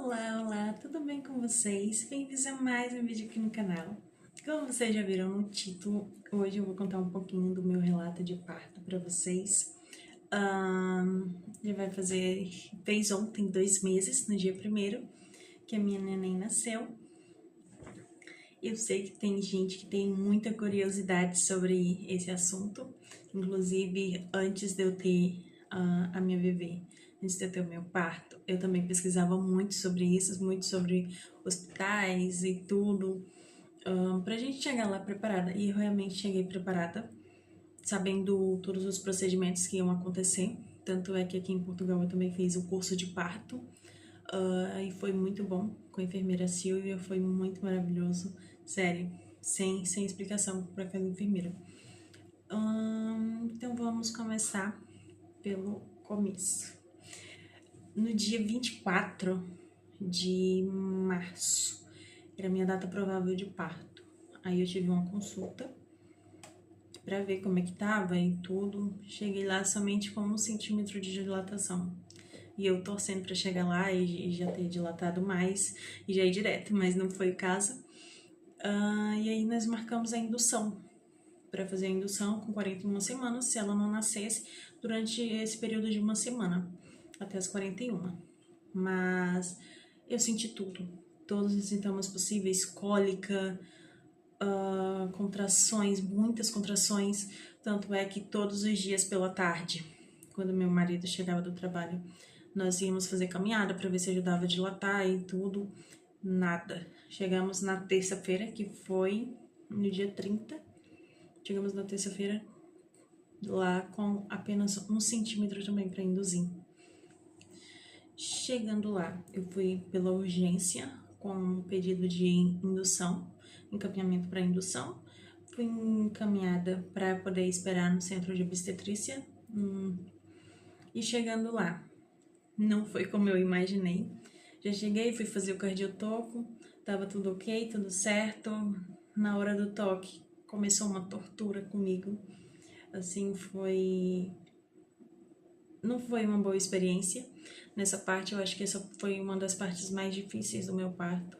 Olá, olá, tudo bem com vocês? Bem-vindos a mais um vídeo aqui no canal. Como vocês já viram no título, hoje eu vou contar um pouquinho do meu relato de parto para vocês. Já vai fez ontem 2 meses, no dia 1º, que a minha neném nasceu. Eu sei que tem gente que tem muita curiosidade sobre esse assunto, inclusive antes de eu ter a minha bebê, antes de eu ter o meu parto, eu também pesquisava muito sobre isso, muito sobre hospitais e tudo, pra gente chegar lá preparada. E eu realmente cheguei preparada, sabendo todos os procedimentos que iam acontecer. Tanto é que aqui em Portugal eu também fiz o curso de parto, e foi muito bom com a enfermeira Silvia, foi muito maravilhoso, sério, sem explicação para aquela enfermeira. Então vamos começar pelo começo. No dia 24 de março, era a minha data provável de parto. Aí eu tive uma consulta para ver como é que tava e tudo. Cheguei lá somente com 1 centímetro de dilatação. E eu torcendo para chegar lá e já ter dilatado mais e já ir direto, mas não foi o caso. E aí nós marcamos a indução, para fazer a indução com 41 semanas, se ela não nascesse durante esse período de 1 semana, até as 41. Mas eu senti tudo, todos os sintomas possíveis, cólica, contrações, muitas contrações, tanto é que todos os dias pela tarde, quando meu marido chegava do trabalho, nós íamos fazer caminhada para ver se ajudava a dilatar e tudo, nada. Chegamos na terça-feira, que foi no dia 30, chegamos na terça-feira lá com apenas 1 centímetro também para induzir. Chegando lá, eu fui pela urgência com um pedido de indução, encaminhamento para indução. Fui encaminhada para poder esperar no centro de obstetrícia. E chegando lá, não foi como eu imaginei. Já cheguei, fui fazer o cardiotoco, tava tudo ok, tudo certo. Na hora do toque, começou uma tortura comigo. Assim, não foi uma boa experiência. Nessa parte, eu acho que essa foi uma das partes mais difíceis do meu parto.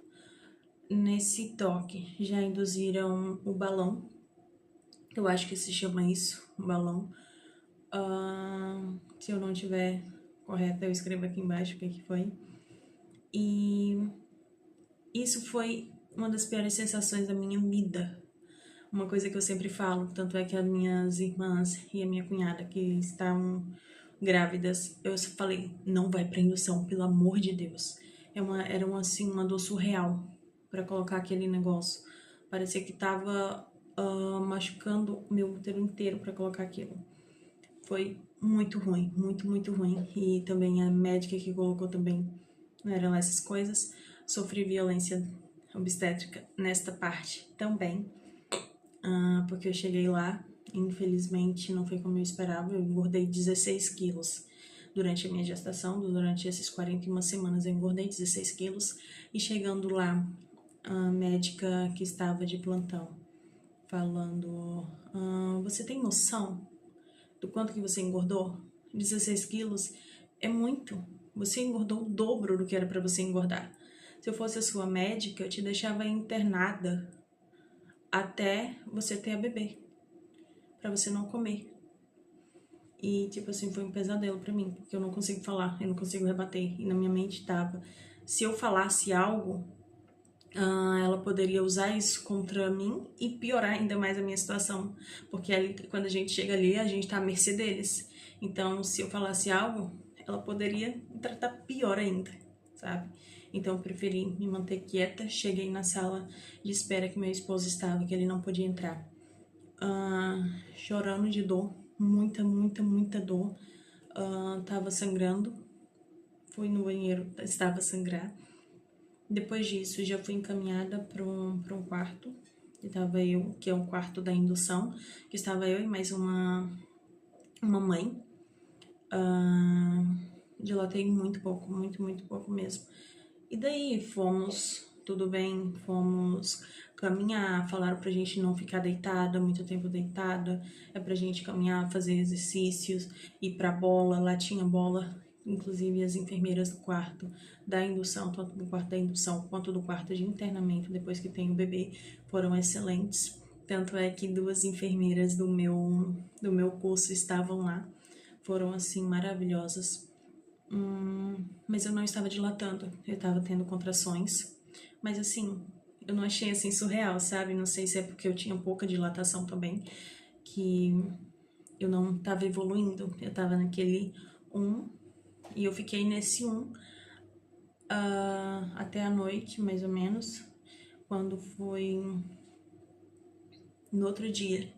Nesse toque, já induziram o balão. Eu acho que se chama isso, o balão. Se eu não tiver correto, eu escrevo aqui embaixo o que foi. E isso foi uma das piores sensações da minha vida. Uma coisa que eu sempre falo, tanto é que as minhas irmãs e a minha cunhada que estavam grávidas, eu falei, não vai pra indução, pelo amor de Deus. Era uma dor surreal pra colocar aquele negócio. Parecia que tava machucando o meu útero inteiro pra colocar aquilo. Foi muito ruim, muito ruim. E também a médica que colocou também não eram essas coisas. Sofri violência obstétrica nesta parte também, porque eu cheguei lá, infelizmente não foi como eu esperava, eu engordei 16 quilos durante a minha gestação, durante essas 41 semanas eu engordei 16 quilos, e chegando lá, a médica que estava de plantão, falando, você tem noção do quanto que você engordou? 16 quilos é muito, você engordou o dobro do que era para você engordar. Se eu fosse a sua médica, eu te deixava internada até você ter a bebê, pra você não comer. E, tipo assim, foi um pesadelo pra mim, porque eu não consigo falar, eu não consigo rebater. E na minha mente tava, se eu falasse algo, ela poderia usar isso contra mim e piorar ainda mais a minha situação. Porque ali, quando a gente chega ali, a gente tá à mercê deles. Então, se eu falasse algo, ela poderia me tratar pior ainda, sabe? Então eu preferi me manter quieta. Cheguei na sala de espera que meu esposo estava, que ele não podia entrar, chorando de dor, muita dor. Tava sangrando, fui no banheiro, estava a sangrar. Depois disso, já fui encaminhada para um quarto, que estava eu, que é o quarto da indução, que estava eu e mais uma mãe. Dilatei muito pouco, muito pouco mesmo. E daí fomos, tudo bem, fomos caminhar, falaram pra gente não ficar deitada, muito tempo deitada, é pra gente caminhar, fazer exercícios, ir pra bola, lá tinha bola, inclusive as enfermeiras do quarto da indução, tanto do quarto da indução quanto do quarto de internamento, depois que tem o bebê, foram excelentes. Tanto é que 2 enfermeiras do meu curso estavam lá, foram assim maravilhosas. Mas eu não estava dilatando, eu estava tendo contrações, mas assim, eu não achei assim surreal, sabe? Não sei se é porque eu tinha pouca dilatação também, que eu não estava evoluindo, eu estava naquele 1 e eu fiquei nesse 1 até a noite, mais ou menos, quando foi no outro dia,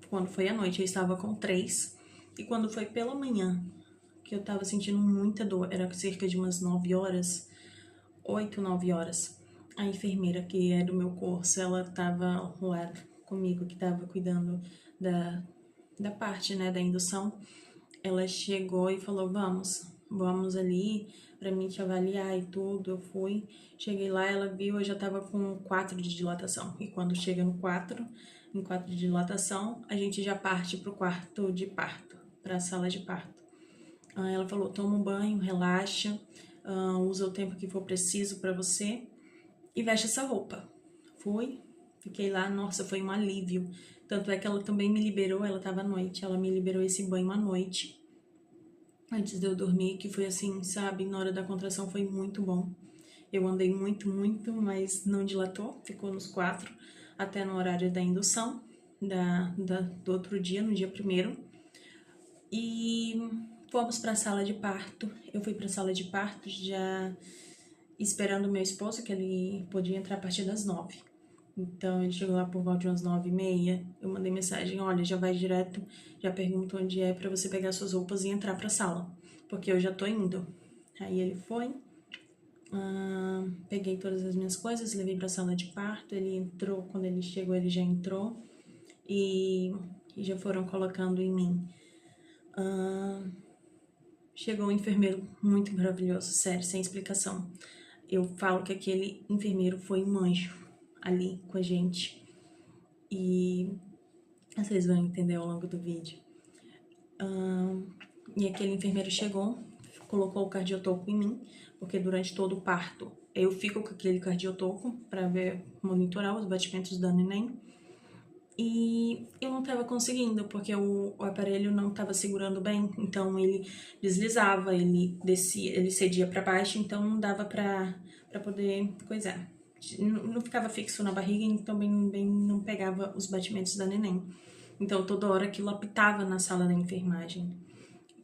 quando foi à noite eu estava com 3, e quando foi pela manhã, que eu tava sentindo muita dor, era cerca de umas 9 horas, 8, 9 horas, a enfermeira que é do meu curso, ela tava lá comigo, que tava cuidando da parte, né, da indução, ela chegou e falou, vamos ali pra mim te avaliar e tudo. Eu fui, cheguei lá, ela viu, eu já tava com 4 de dilatação. E quando chega no 4, em 4 de dilatação, a gente já parte pro quarto de parto, pra sala de parto. Ela falou, toma um banho, relaxa, usa o tempo que for preciso pra você e veste essa roupa. Fui, fiquei lá, nossa, foi um alívio. Tanto é que ela também me liberou, ela tava à noite, ela me liberou esse banho à noite, antes de eu dormir, que foi assim, sabe, na hora da contração foi muito bom. Eu andei muito, mas não dilatou, ficou nos 4, até no horário da indução, do outro dia, no dia 1º. E fomos para a sala de parto. Eu fui para a sala de parto já esperando o meu esposo, que ele podia entrar a partir das 9. Então, ele chegou lá por volta de umas 9h30, eu mandei mensagem, olha, já vai direto, já pergunto onde é pra você pegar suas roupas e entrar pra sala, porque eu já tô indo. Aí ele foi, peguei todas as minhas coisas, levei pra sala de parto, ele entrou, quando ele chegou ele já entrou e já foram colocando em mim. Chegou um enfermeiro muito maravilhoso, sério, sem explicação. Eu falo que aquele enfermeiro foi um anjo ali com a gente. E vocês vão entender ao longo do vídeo. E aquele enfermeiro chegou, colocou o cardiotoco em mim, porque durante todo o parto eu fico com aquele cardiotoco para ver, monitorar os batimentos da neném. E eu não estava conseguindo, porque o aparelho não estava segurando bem, então ele deslizava, ele descia, ele cedia para baixo, então não dava para poder coisar. Não ficava fixo na barriga, então bem não pegava os batimentos da neném. Então toda hora aquilo apitava na sala da enfermagem,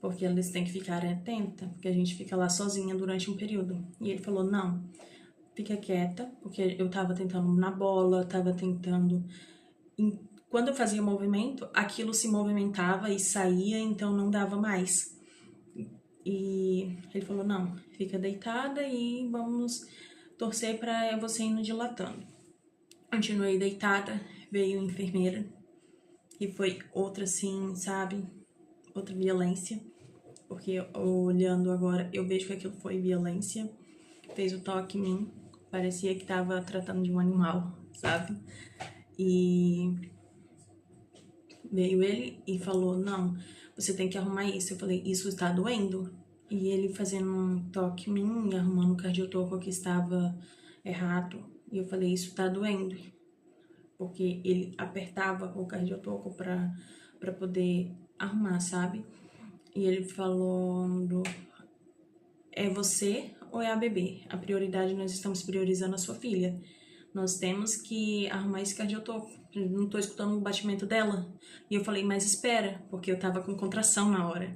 porque eles têm que ficar atenta, porque a gente fica lá sozinha durante um período. E ele falou, não, fica quieta, porque eu tava tentando na bola, tava tentando... Quando eu fazia movimento, aquilo se movimentava e saía, então não dava mais. E ele falou, não, fica deitada e vamos torcer para você indo dilatando. Continuei deitada, veio a enfermeira, e foi outra assim, sabe, outra violência, porque olhando agora eu vejo que aquilo foi violência. Fez o toque em mim, parecia que tava tratando de um animal, sabe? E veio ele e falou, não, você tem que arrumar isso. Eu falei, isso está doendo? E ele fazendo um toque em mim, arrumando o cardiotoco que estava errado. E eu falei, isso tá doendo. Porque ele apertava o cardiotoco pra poder arrumar, sabe? E ele falou, é você ou é a bebê? A prioridade, nós estamos priorizando a sua filha. Nós temos que arrumar esse cardiotoco. Não tô escutando o batimento dela. E eu falei, mas espera, porque eu tava com contração na hora.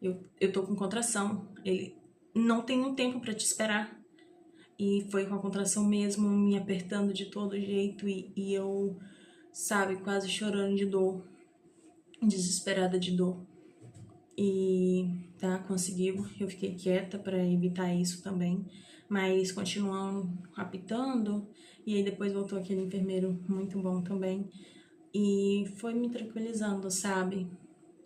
Eu tô com contração. Ele, não tem um tempo pra te esperar. E foi com a contração mesmo, me apertando de todo jeito. E eu, sabe, quase chorando de dor. Desesperada de dor. E tá, conseguiu. Eu fiquei quieta pra evitar isso também. Mas continuando apitando. E aí depois voltou aquele enfermeiro muito bom também. E foi me tranquilizando, sabe?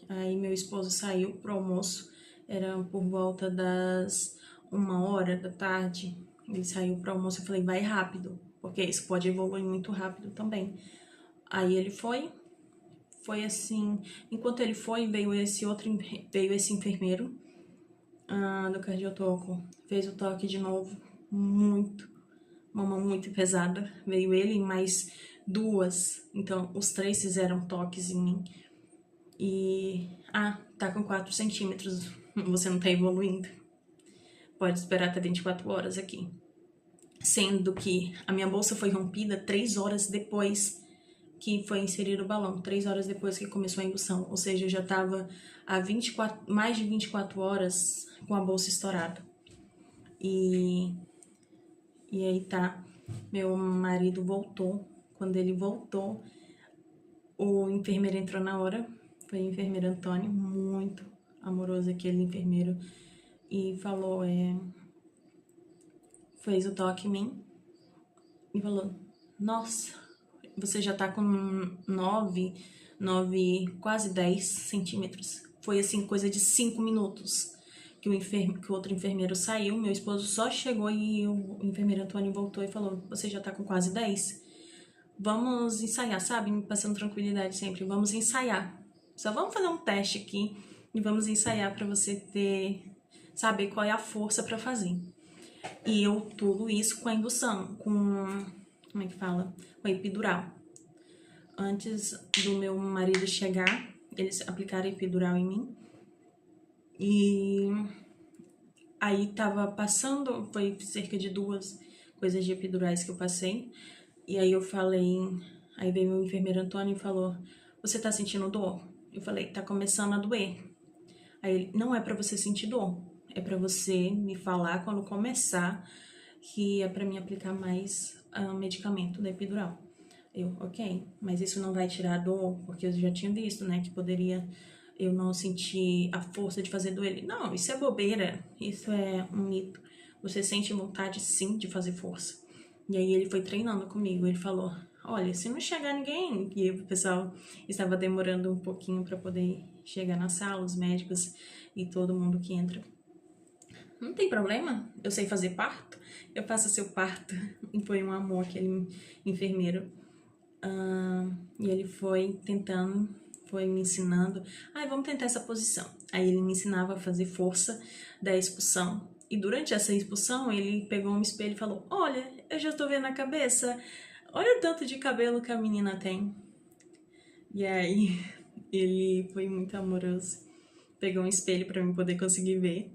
Aí meu esposo saiu pro almoço. Era por volta das 1h da tarde. Ele saiu pro almoço. Eu falei, vai rápido, porque isso pode evoluir muito rápido também. Aí ele foi foi assim, enquanto ele foi, veio esse enfermeiro do cardiotoco, fez o toque de novo, uma mão muito pesada, veio ele e mais duas, então os 3 fizeram toques em mim. E, tá com 4 centímetros, você não tá evoluindo, pode esperar até 24 horas aqui. Sendo que a minha bolsa foi rompida 3 horas depois que foi inserido o balão, 3 horas depois que começou a indução, ou seja, eu já tava há mais de 24 horas com a bolsa estourada. E aí tá, meu marido voltou. Quando ele voltou, o enfermeiro entrou na hora, foi o enfermeiro Antônio, muito amoroso aquele enfermeiro, e falou, fez o toque em mim e falou, nossa, você já tá com 9, quase 10 centímetros. Foi assim, coisa de 5 minutos que o outro enfermeiro saiu, meu esposo só chegou e o enfermeiro Antônio voltou e falou, você já tá com quase 10? Vamos ensaiar, sabe? Me passando tranquilidade sempre, vamos ensaiar. Só vamos fazer um teste aqui e vamos ensaiar pra você saber qual é a força pra fazer. E eu tudo isso com a indução, como é que fala? Com a epidural. Antes do meu marido chegar, eles aplicaram epidural em mim. E aí tava passando, foi cerca de 2 coisas de epidurais que eu passei. E aí eu falei, aí veio o enfermeiro Antônio e falou, você tá sentindo dor? Eu falei, tá começando a doer. Aí ele, não é pra você sentir dor, é pra você me falar quando começar que é pra mim aplicar mais medicamento da epidural. Eu, ok, mas isso não vai tirar a dor, porque eu já tinha visto, né, que poderia eu não sentir a força de fazer doer. Ele, não, isso é bobeira, isso é um mito. Você sente vontade sim de fazer força. E aí ele foi treinando comigo, ele falou, olha, se não chegar ninguém, e o pessoal estava demorando um pouquinho para poder chegar na sala, os médicos e todo mundo que entra. Não tem problema, eu sei fazer parto, eu faço seu parto. E foi um amor, aquele enfermeiro. E ele foi tentando, foi me ensinando, vamos tentar essa posição. Aí ele me ensinava a fazer força da expulsão. E durante essa expulsão, ele pegou um espelho e falou, olha, eu já tô vendo a cabeça, olha o tanto de cabelo que a menina tem. E aí, ele foi muito amoroso, pegou um espelho pra mim poder conseguir ver.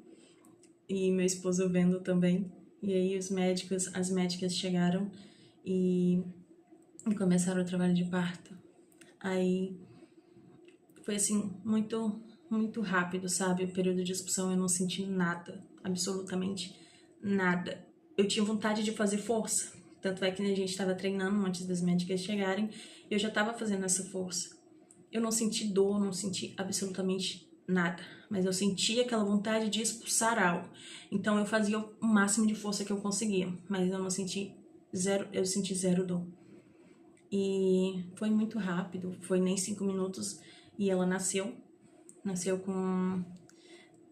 E meu esposo vendo também. E aí as médicas chegaram e começaram o trabalho de parto. Aí foi assim, muito, muito rápido, sabe? O período de expulsão eu não senti nada, absolutamente nada. Eu tinha vontade de fazer força, tanto é que a gente estava treinando antes das médicas chegarem, e eu já estava fazendo essa força. Eu não senti dor, não senti absolutamente nada, mas eu sentia aquela vontade de expulsar algo. Então eu fazia o máximo de força que eu conseguia, mas eu senti zero dor. E foi muito rápido, foi nem 5 minutos e ela nasceu com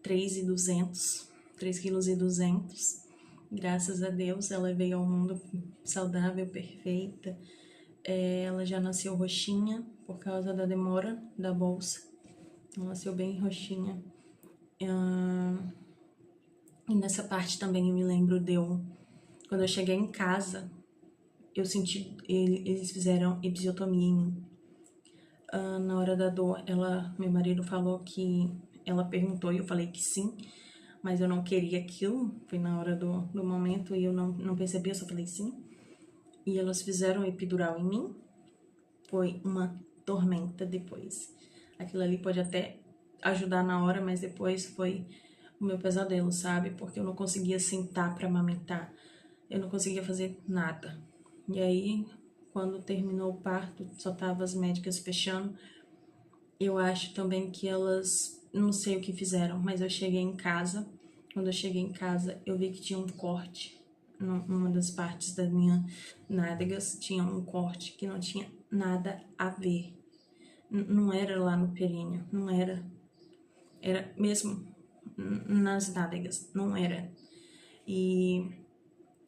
3,200, 3,2 kg. Graças a Deus, ela veio ao mundo saudável, perfeita. Ela já nasceu roxinha por causa da demora da bolsa. Ela nasceu bem roxinha. E nessa parte também eu me lembro quando eu cheguei em casa, eu senti, eles fizeram episiotomia em mim. Na hora da dor, meu marido falou que ela perguntou e eu falei que sim, mas eu não queria aquilo, foi na hora do momento e eu não percebi, eu só falei sim. E elas fizeram epidural em mim, foi uma tormenta depois. Aquilo ali pode até ajudar na hora, mas depois foi o meu pesadelo, sabe? Porque eu não conseguia sentar para amamentar, eu não conseguia fazer nada. E aí, quando terminou o parto, só tava as médicas fechando. Eu acho também que elas, não sei o que fizeram, mas eu cheguei em casa. Quando eu cheguei em casa, eu vi que tinha um corte numa das partes da minha nádegas, tinha um corte que não tinha nada a ver. Não era lá no períneo, não era. Era mesmo nas nádegas, não era. E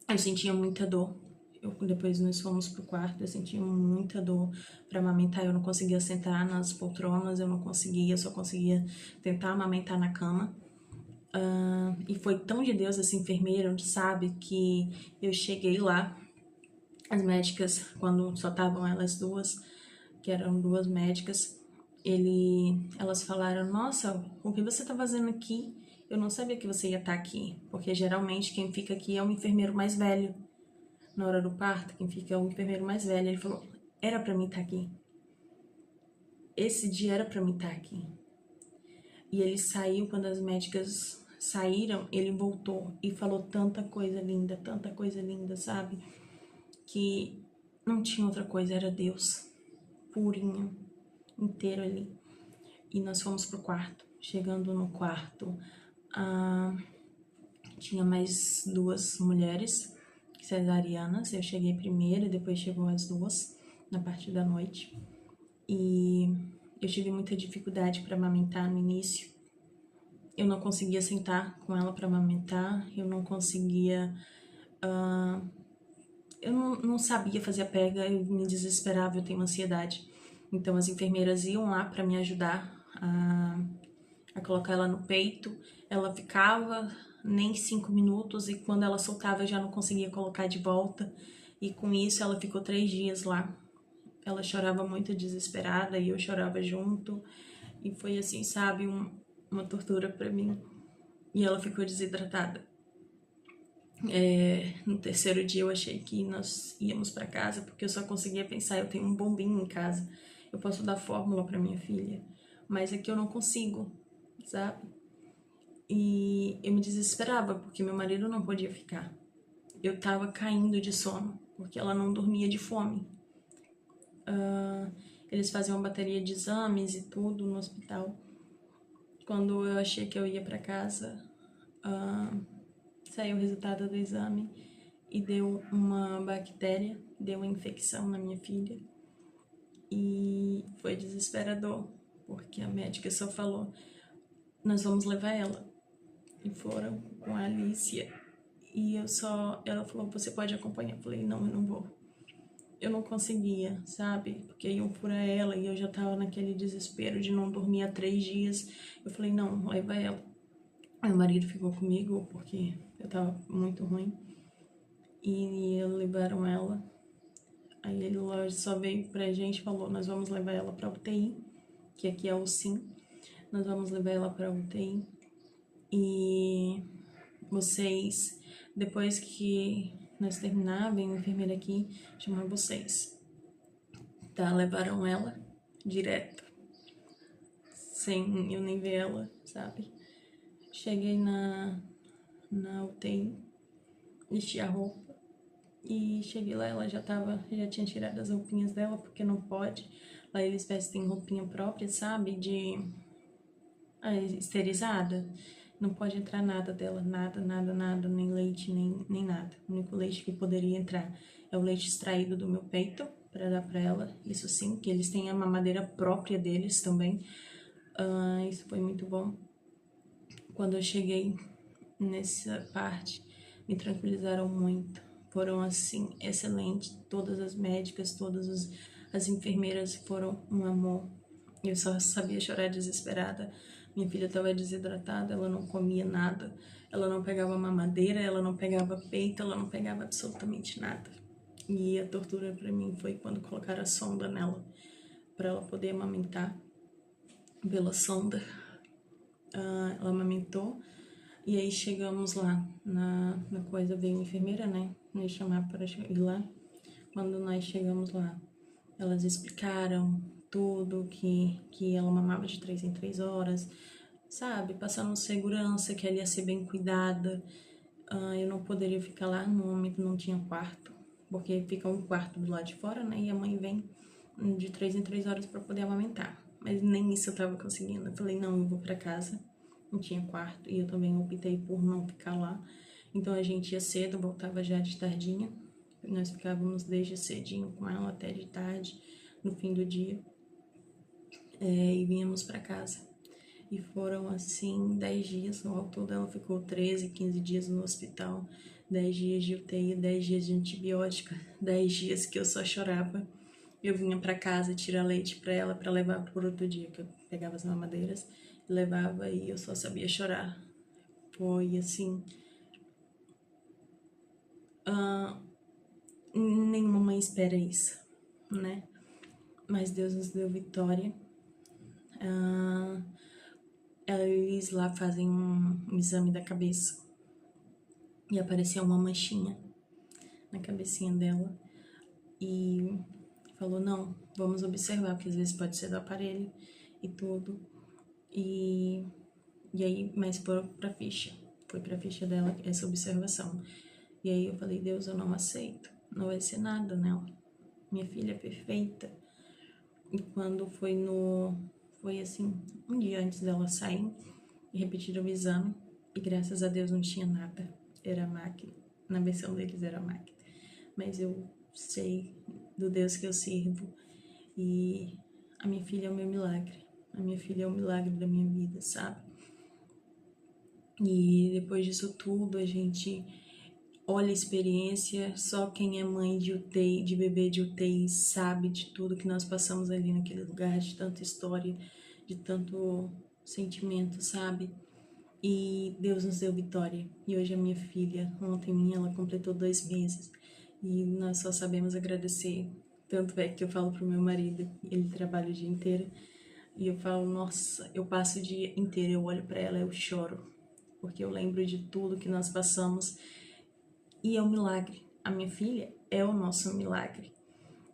eu sentia muita dor. Depois nós fomos pro quarto, eu senti muita dor para amamentar, eu não conseguia sentar nas poltronas, eu não conseguia, eu só conseguia tentar amamentar na cama. E foi tão de Deus essa enfermeira, sabe, que eu cheguei lá, as médicas, quando só estavam elas duas, que eram duas médicas, elas falaram, nossa, o que você tá fazendo aqui? Eu não sabia que você ia estar aqui, porque geralmente quem fica aqui é o enfermeiro mais velho. Na hora do parto, quem fica é o enfermeiro mais velho. Ele falou, era pra mim estar aqui. Esse dia era pra mim estar aqui. E ele saiu, quando as médicas saíram, ele voltou e falou tanta coisa linda, sabe? Que não tinha outra coisa, era Deus, purinho, inteiro ali. E nós fomos pro quarto. Chegando no quarto, tinha mais duas mulheres cesarianas. Eu cheguei primeiro e depois chegou as duas na parte da noite. E eu tive muita dificuldade para amamentar no início. Eu não conseguia sentar com ela para amamentar, eu não conseguia... eu não sabia fazer a pega, eu me desesperava, eu tenho ansiedade. Então as enfermeiras iam lá para me ajudar a colocar ela no peito. Ela ficava nem 5 minutos e quando ela soltava eu já não conseguia colocar de volta. E com isso ela ficou 3 dias lá. Ela chorava muito desesperada e eu chorava junto. E foi assim, sabe, uma tortura pra mim. E ela ficou desidratada. No terceiro dia eu achei que nós íamos pra casa, porque eu só conseguia pensar, eu tenho um bombinho em casa, eu posso dar fórmula pra minha filha, mas aqui eu não consigo, sabe? E eu me desesperava, porque meu marido não podia ficar. Eu tava caindo de sono, porque ela não dormia de fome. Eles faziam uma bateria de exames e tudo no hospital. Quando eu achei que eu ia pra casa, saiu o resultado do exame e deu uma bactéria, deu uma infecção na minha filha. E foi desesperador, porque a médica só falou, nós vamos levar ela. E foram com a Alicia. E ela falou, você pode acompanhar? Eu falei, não, eu não vou. Eu não conseguia, sabe? Porque iam furar ela e eu já tava naquele desespero de não dormir há 3 dias. Eu falei, não, leva ela. Meu marido ficou comigo porque eu tava muito ruim. E levaram ela. Aí ele só veio pra gente e falou, nós vamos levar ela pra UTI, que aqui é o SIM. Nós vamos levar ela pra UTI. E vocês, depois que nós terminar, vem uma enfermeira aqui chamar vocês. Tá, levaram ela direto, sem eu nem ver ela, sabe? Cheguei na UTI, vesti a roupa e cheguei lá, ela já tinha tirado as roupinhas dela, porque não pode. Lá eles vestem roupinha própria, sabe? Esterilizada. Não pode entrar nada dela, nada, nem leite, nem nada. O único leite que poderia entrar é o leite extraído do meu peito, para dar para ela, isso sim, que eles têm a mamadeira própria deles também. Isso foi muito bom. Quando eu cheguei nessa parte, me tranquilizaram muito. Foram, assim, excelentes. Todas as médicas, as enfermeiras foram um amor. Eu só sabia chorar desesperada. Minha filha estava desidratada, ela não comia nada, ela não pegava mamadeira, ela não pegava peito, ela não pegava absolutamente nada. E a tortura para mim foi quando colocaram a sonda nela, para ela poder amamentar pela sonda. Ela amamentou, e aí chegamos lá, na coisa, veio uma enfermeira, né, me chamar para ir lá. Quando nós chegamos lá, elas explicaram tudo, que ela mamava de 3 em 3 horas, sabe? Passando segurança, que ela ia ser bem cuidada. Eu não poderia ficar lá, no momento não tinha quarto, porque fica um quarto do lado de fora, né? E a mãe vem de 3 em 3 horas para poder amamentar. Mas nem isso eu tava conseguindo. Eu falei, não, eu vou para casa. Não tinha quarto e eu também optei por não ficar lá. Então a gente ia cedo, voltava já de tardinha. Nós ficávamos desde cedinho com ela até de tarde, no fim do dia, e vínhamos para casa. E foram, assim, 10 dias. Ao todo, ela ficou 13, 15 dias no hospital. 10 dias de UTI, 10 dias de antibiótica, 10 dias que eu só chorava. Eu vinha pra casa tirar leite pra ela, pra levar pro outro dia, que eu pegava as mamadeiras, levava e eu só sabia chorar. Foi, assim... nenhuma mãe espera isso, né? Mas Deus nos deu vitória. Eles lá fazem um exame da cabeça e apareceu uma manchinha na cabecinha dela e falou, não, vamos observar, porque às vezes pode ser do aparelho e tudo. E aí, mas foi pra ficha dela essa observação. E aí eu falei, Deus, eu não aceito, não vai ser nada nela. Minha filha é perfeita. E quando foi assim, um dia antes dela sair, e repetiram o exame, e graças a Deus não tinha nada, era máquina, na versão deles era máquina, mas eu sei do Deus que eu sirvo, e a minha filha é o meu milagre, a minha filha é o milagre da minha vida, sabe? E depois disso tudo, a gente olha a experiência, só quem é mãe de UTI, de bebê de UTI, sabe de tudo que nós passamos ali naquele lugar, de tanta história, de tanto sentimento, sabe? E Deus nos deu vitória. E hoje a minha filha, ontem minha, ela completou 2 meses. E nós só sabemos agradecer. Tanto é que eu falo pro meu marido, ele trabalha o dia inteiro, e eu falo, nossa, eu passo o dia inteiro, eu olho pra ela, eu choro, porque eu lembro de tudo que nós passamos, e é um milagre. A minha filha é o nosso milagre.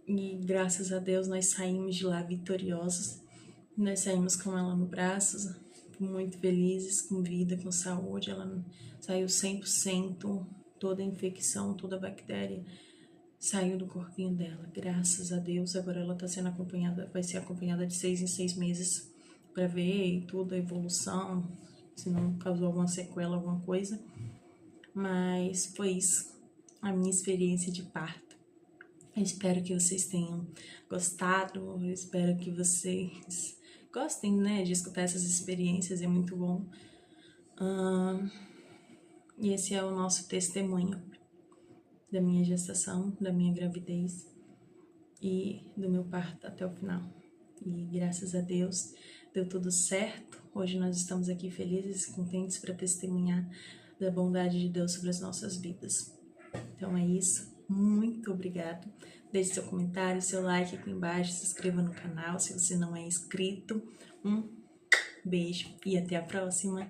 E graças a Deus nós saímos de lá vitoriosos. Nós saímos com ela no braço, muito felizes, com vida, com saúde. Ela saiu 100%, toda a infecção, toda a bactéria saiu do corpinho dela, graças a Deus. Agora ela está sendo acompanhada, vai ser acompanhada de 6 em 6 meses para ver toda a evolução, se não causou alguma sequela, alguma coisa. Mas foi isso, a minha experiência de parto. Eu espero que vocês tenham gostado, eu espero que vocês gostem, né, de escutar essas experiências, é muito bom. E esse é o nosso testemunho da minha gestação, da minha gravidez e do meu parto até o final. E graças a Deus deu tudo certo. Hoje nós estamos aqui felizes e contentes para testemunhar da bondade de Deus sobre as nossas vidas. Então é isso. Muito obrigado. Deixe seu comentário, seu like aqui embaixo, se inscreva no canal se você não é inscrito. Um beijo e até a próxima.